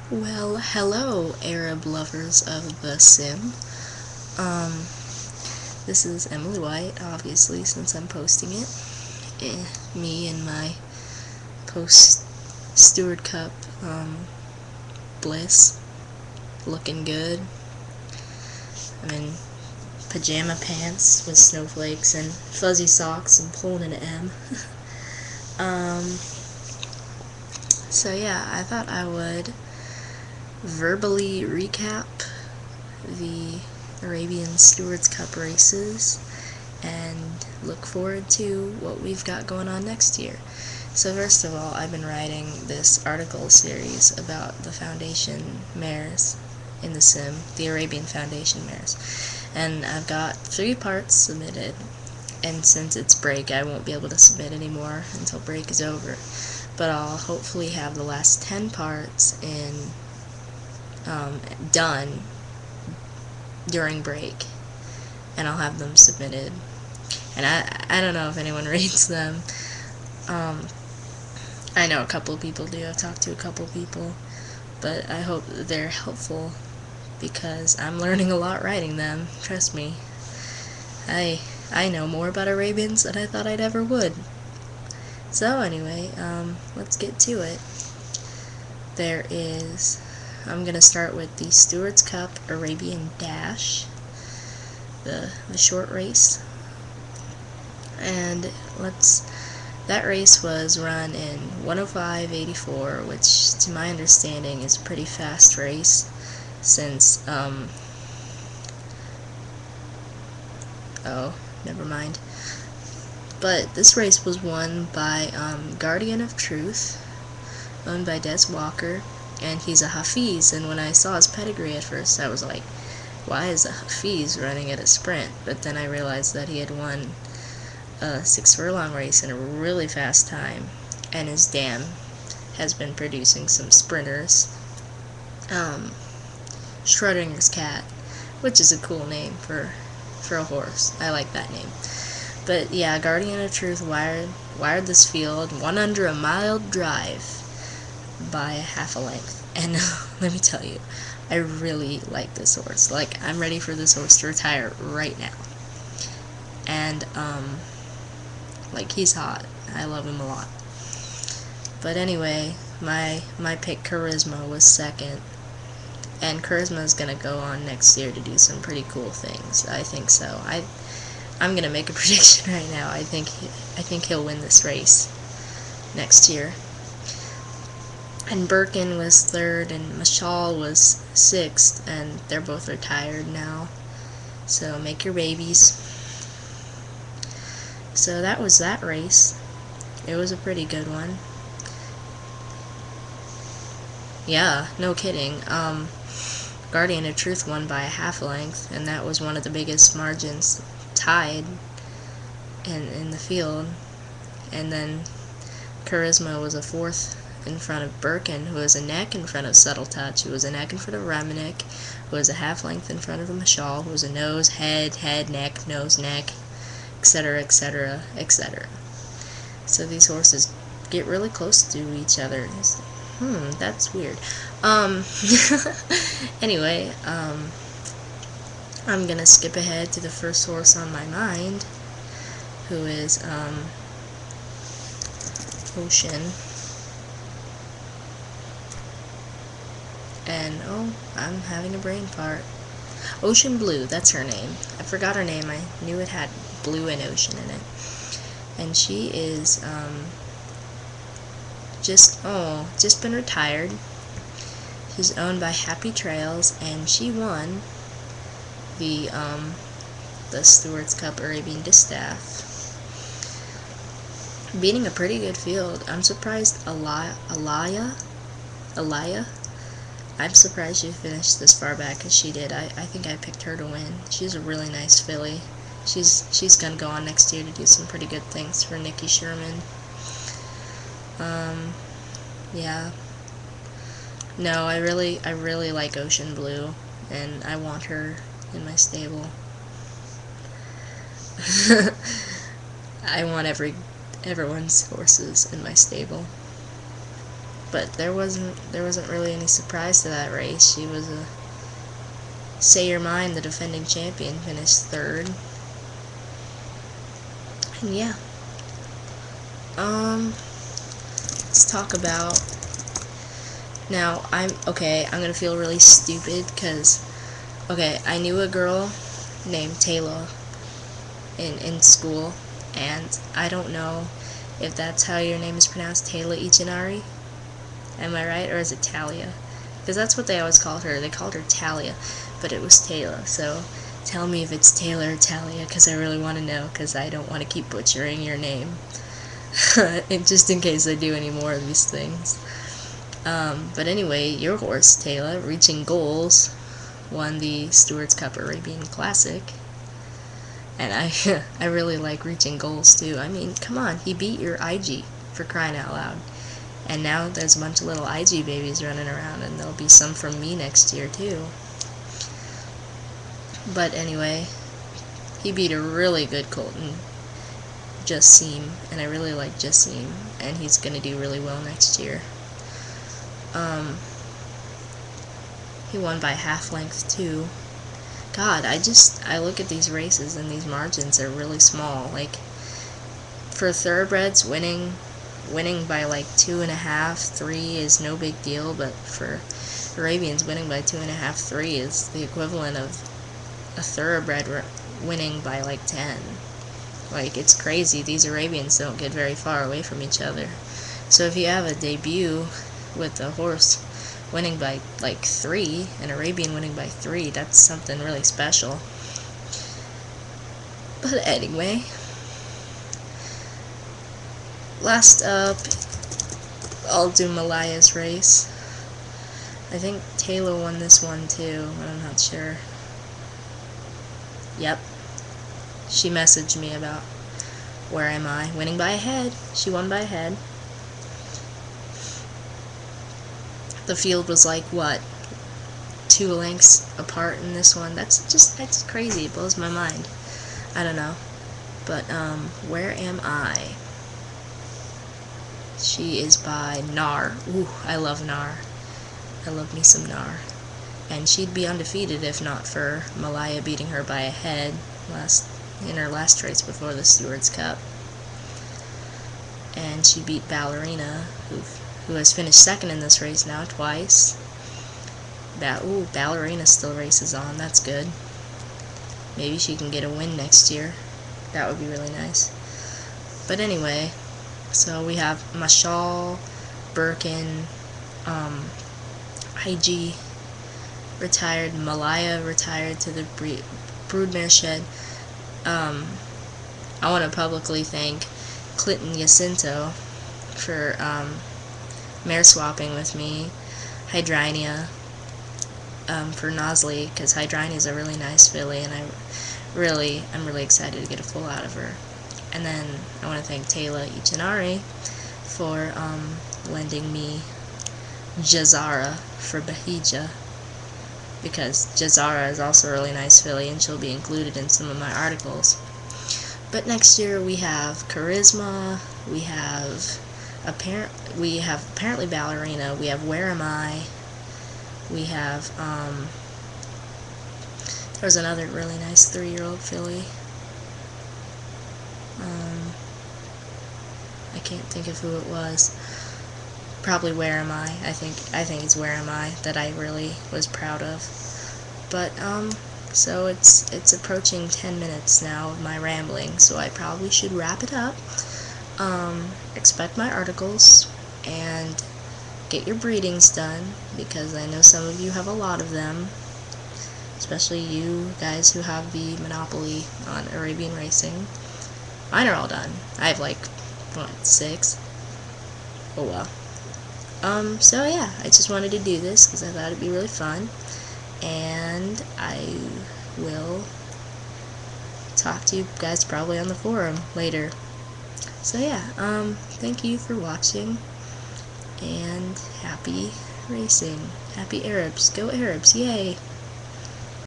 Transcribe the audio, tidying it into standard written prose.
Well, hello, Arab lovers of the sim. Um, this is Emily White, obviously, since I'm posting it. Me and my post Steward Cup bliss, looking good. I'm in pajama pants with snowflakes and fuzzy socks and pulling an M. um, so yeah, I thought I would verbally recap the Arabian Stewards Cup races and look forward to what we've got going on next year. So first of all, I've been writing this article series about the Foundation mares in the sim, the Arabian Foundation mares. And I've got 3 parts submitted, and since it's break, I won't be able to submit anymore until break is over. But I'll hopefully have the last 10 parts done during break, and I'll have them submitted. And I don't know if anyone reads them. I know a couple of people do. I've talked to a couple of people, but I hope they're helpful because I'm learning a lot writing them. Trust me. I know more about Arabians than I thought I'd ever would. So anyway, let's get to it. I'm gonna start with the Stewards Cup Arabian Dash, the short race, and that race was run in 105.84, which to my understanding is a pretty fast race since, oh, never mind. But this race was won by Guardian of Truth, owned by Des Walker, and he's a Hafiz, and when I saw his pedigree at first, I was like, why is a Hafiz running at a sprint? But then I realized that he had won a 6 furlong race in a really fast time, and his dam has been producing some sprinters. Schrodinger's cat, which is a cool name for a horse. I like that name. But yeah, Guardian of Truth wired this field, won under a mild drive by half a length. And let me tell you, I really like this horse. Like, I'm ready for this horse to retire right now. And like, he's hot. I love him a lot. But anyway, my pick Charisma was second, and Charisma is gonna go on next year to do some pretty cool things. I think so. I'm gonna make a prediction right now. I think he'll win this race next year. And Birkin was third, and Mashal was sixth, and they're both retired now. So make your babies. So that was that race. It was a pretty good one. Yeah, no kidding. Guardian of Truth won by a half length, and that was one of the biggest margins tied in the field. And then Charisma was a fourth in front of Birkin, who was a neck in front of Subtle Touch, who was a neck in front of Reminick, who was a half length in front of Mashal, who was a nose, head, neck, nose, neck, etc., etc., etc. So these horses get really close to each other. That's weird. Anyway, I'm gonna skip ahead to the first horse on my mind, who is, Ocean. And, oh, I'm having a brain fart. Ocean Blue, that's her name. I forgot her name. I knew it had blue and ocean in it. And she is, just been retired. She's owned by Happy Trails, and she won the Stewards Cup Arabian Distaff, beating a pretty good field. I'm surprised Alaya, I'm surprised she finished this far back as she did. I think I picked her to win. She's a really nice filly. She's gonna go on next year to do some pretty good things for Nikki Sherman. Yeah. No, I really like Ocean Blue, and I want her in my stable. I want everyone's horses in my stable. but there wasn't really any surprise to that race. She was a Say Your Mind, the defending champion, finished third. And yeah. Let's talk about, now I'm gonna feel really stupid because, I knew a girl named Taylor in school, and I don't know if that's how your name is pronounced, Taylor Ichinari. Am I right, or is it Talia? Because that's what they always called her. They called her Talia, but it was Taylor. So tell me if it's Taylor or Talia, because I really want to know, because I don't want to keep butchering your name. Just in case I do any more of these things. But anyway, your horse, Taylor, reaching goals, won the Stewards Cup Arabian Classic. And I really like reaching goals too. I mean, come on, he beat your IG, for crying out loud. And now there's a bunch of little IG babies running around, and there'll be some from me next year too. But anyway, he beat a really good Colton, Jassim, and I really like Jassim, and he's gonna do really well next year. He won by half length too. God, I look at these races and these margins are really small. Like, for thoroughbreds, winning by like 2.5, 3 is no big deal, but for Arabians, winning by 2.5, 3 is the equivalent of a thoroughbred winning by like 10. Like, it's crazy. These Arabians don't get very far away from each other. So if you have a debut with a horse winning by like 3, an Arabian winning by 3, that's something really special. But anyway, last up, I'll do Malaya's race. I think Taylor won this one too, but I'm not sure. Yep. She messaged me about where am I, winning by a head. She won by a head. The field was like, what, 2 lengths apart in this one? That's crazy. It blows my mind. I don't know. But, where am I? She is by Nar. Ooh, I love Nar. I love me some Nar. And she'd be undefeated if not for Malaya beating her by a head in her last race before the Stewards Cup. And she beat Ballerina, who has finished second in this race now twice. Ballerina still races on. That's good. Maybe she can get a win next year. That would be really nice. But anyway, so we have Mashal, Birkin, IG retired, Malaya retired to the broodmare shed. I want to publicly thank Clinton Jacinto for mare swapping with me, Hydrinia, for Nosley, because Hydrinia is a really nice filly, and I'm really excited to get a foal out of her. And then I want to thank Taylor Ichinari for lending me Jazara for Bahija, because Jazara is also a really nice filly, and she'll be included in some of my articles. But next year we have Charisma, we have apparently Ballerina, we have Where Am I, we have there's another really nice 3-year-old filly. I can't think of who it was. Probably Where Am I. I think it's Where Am I that I really was proud of. But so it's approaching 10 minutes now of my rambling, so I probably should wrap it up. Expect my articles and get your breedings done, because I know some of you have a lot of them, especially you guys who have the monopoly on Arabian racing. Mine are all done. I have like, what, 6? Oh well. So yeah, I just wanted to do this because I thought it'd be really fun, and I will talk to you guys probably on the forum later. So yeah, thank you for watching, and happy racing. Happy Arabs. Go Arabs, yay!